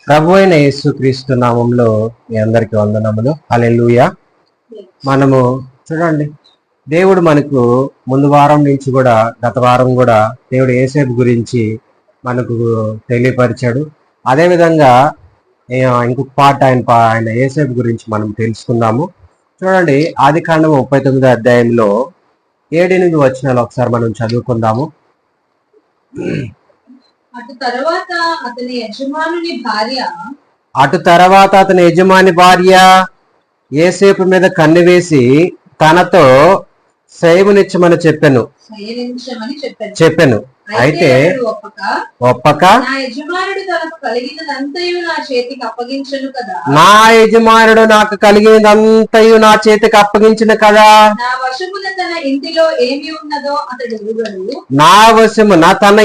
ప్రభు అయిన యేసుక్రీస్తు నామంలో మీ అందరికి వందనములు. హల్లెలూయా. మనము చూడండి, దేవుడు మనకు ముందు వారం నుంచి కూడా గత వారం కూడా దేవుడు యేసేపు గురించి మనకు తెలియపరిచాడు. అదేవిధంగా ఇంకొక పాట ఆయన యేసేపు గురించి మనం తెలుసుకుందాము. చూడండి, ఆదికాండం 39 అధ్యాయంలో 7-8 వచనాలు ఒకసారి మనం చదువుకుందాము. అటు తర్వాత అతని యజమాని భార్య యేసేపు మీద కన్ను వేసి తనతో శయమునిచ్చమని చెప్పెను. అయితే ఒప్పక నా యజమానుడు నాకు కలిగినదంతయు నా చేతికి అప్పగించను కదా, నా వశమున తన ఇంటిలో ఏమి ఉన్నదో అతడు ఎరుగడు. నా వశమున తన